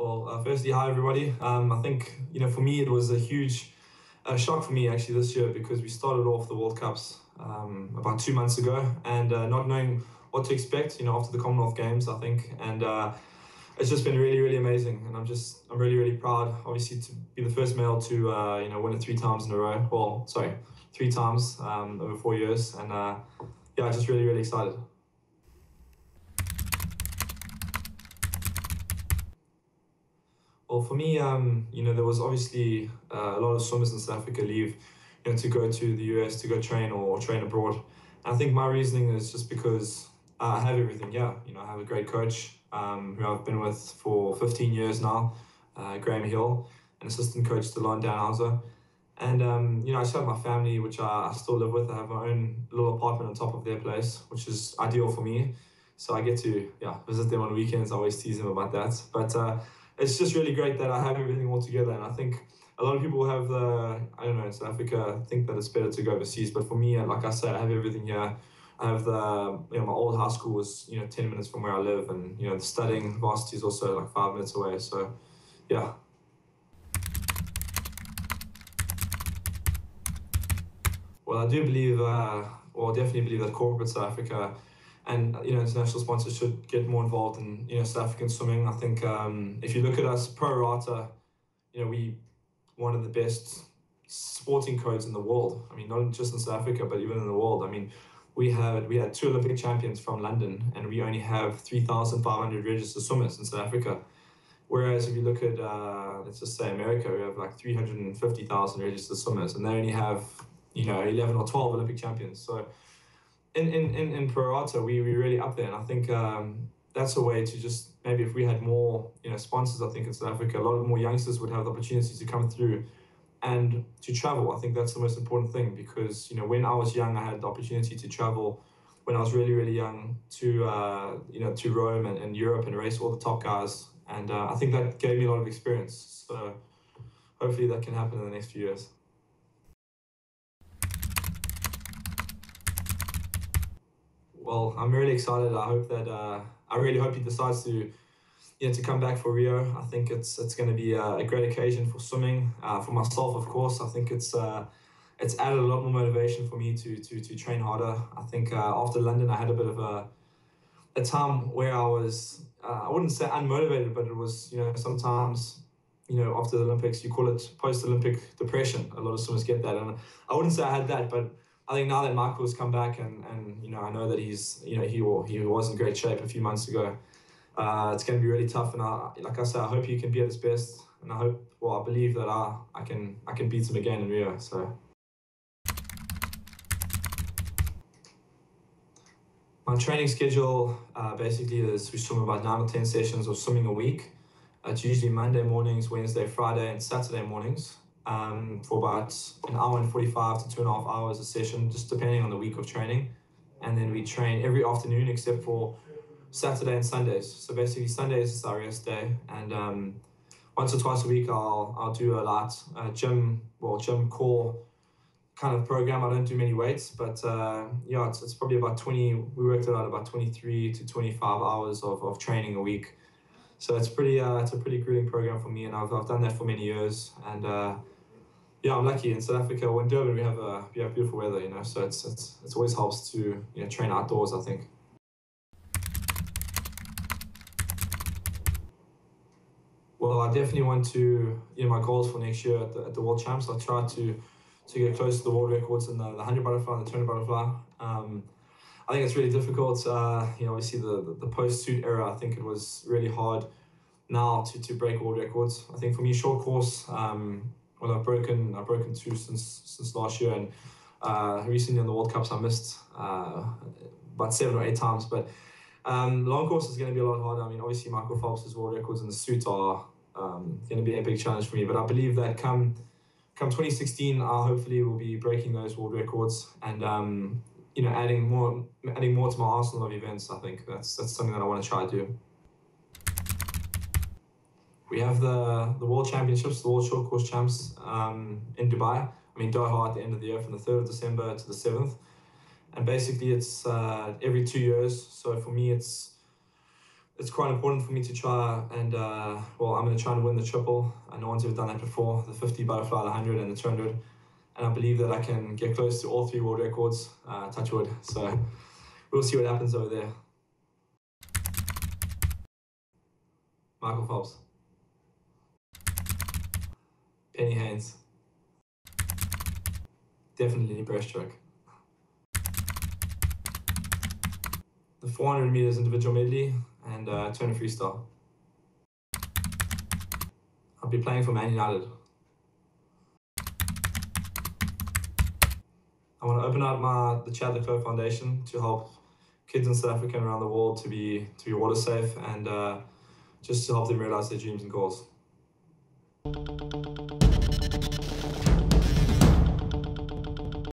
Well, firstly, hi everybody. I think for me it was a huge shock for me actually this year because we started off the World Cups about 2 months ago, and not knowing what to expect, after the Commonwealth Games, I think, and it's just been really, really amazing, and I'm really, really proud, obviously, to be the first male to win it 3 times in a row. Well, sorry, 3 times over 4 years, and yeah, just really, really excited. Well, for me, there was obviously a lot of swimmers in South Africa leave, to go to the US to go train or train abroad. And I think my reasoning is just because I have everything. Yeah, I have a great coach who I've been with for 15 years now, Graham Hill, an assistant coach to Lon Danhauser. And I just have my family, which I still live with. I have my own little apartment on top of their place, which is ideal for me. So I get to visit them on weekends. I always tease them about that. But it's just really great that I have everything all together. And I think a lot of people have in South Africa, think that it's better to go overseas. But for me, like I said, I have everything here. I have my old high school was, 10 minutes from where I live. And, the studying varsity is also like 5 minutes away. So, yeah. Well, I do believe, definitely believe that corporate South Africa and international sponsors should get more involved in South African swimming. I think if you look at us pro rata, we one of the best sporting codes in the world. I mean, not just in South Africa, but even in the world. I mean, we had 2 Olympic champions from London, and we only have 3,500 registered swimmers in South Africa. Whereas if you look at let's just say America, we have like 350,000 registered swimmers, and they only have 11 or 12 Olympic champions. So in pro rata, we really up there, and I think that's a way to just maybe if we had more sponsors. I think in South Africa, a lot of more youngsters would have the opportunity to come through and to travel. I think that's the most important thing because when I was young, I had the opportunity to travel when I was really, really young to Rome and Europe and race all the top guys, and I think that gave me a lot of experience. So hopefully that can happen in the next few years. Well, I'm really excited. I really hope he decides to come back for Rio. I think it's going to be a great occasion for swimming. For myself, of course, I think it's added a lot more motivation for me to train harder. I think after London, I had a bit of a time where I was I wouldn't say unmotivated, but it was sometimes after the Olympics you call it post-Olympic depression. A lot of swimmers get that, and I wouldn't say I had that, but I think now that Michael's come back and I know that he's he was in great shape a few months ago. It's going to be really tough, and like I said, I hope he can be at his best, and I believe that I can beat him again in Rio. So my training schedule basically is we swim about 9 or 10 sessions of swimming a week. It's usually Monday mornings, Wednesday, Friday, and Saturday mornings. For about an hour and 45 to 2.5 hours a session, just depending on the week of training. And then we train every afternoon except for Saturday and Sundays. So basically Sundays is our rest day, and once or twice a week I'll do a light gym core kind of program. I don't do many weights, but it's probably about 20. We worked it out about 23 to 25 hours of training a week. So it's a pretty grueling program for me, and I've done that for many years, and I'm lucky in South Africa. In Durban, we have beautiful weather, so it always helps to train outdoors, I think. Well, I definitely want to, my goals for next year at the World Champs. I'll try to get close to the world records in the 100 butterfly and the 200 butterfly. I think it's really difficult. Obviously the post-suit era, I think it was really hard now to break world records. I think for me, short course, I've broken 2 since last year, and recently on the World Cups I missed about 7 or 8 times. But long course is going to be a lot harder. I mean, obviously Michael Phelps' world records in the suit are going to be a big challenge for me. But I believe that come 2016, I hopefully will be breaking those world records and adding more to my arsenal of events. I think that's something that I want to try to do. We have the World Championships, the World Short Course Champs in Dubai. I mean, Doha at the end of the year from the 3rd of December to the 7th. And basically it's every 2 years. So for me, it's it's quite important for me to try and, well, I'm going to try and win the triple. No one's ever done that before, the 50 butterfly, the 100 and the 200. And I believe that I can get close to all 3 world records, touch wood. So we'll see what happens over there. Michael Phelps. Penny Haynes. Definitely breaststroke. The 400 meters individual medley and 200 freestyle. I'll be playing for Man United. I want to open up the Chad the Clos Foundation to help kids in South Africa and around the world to be water safe and just to help them realize their dreams and goals.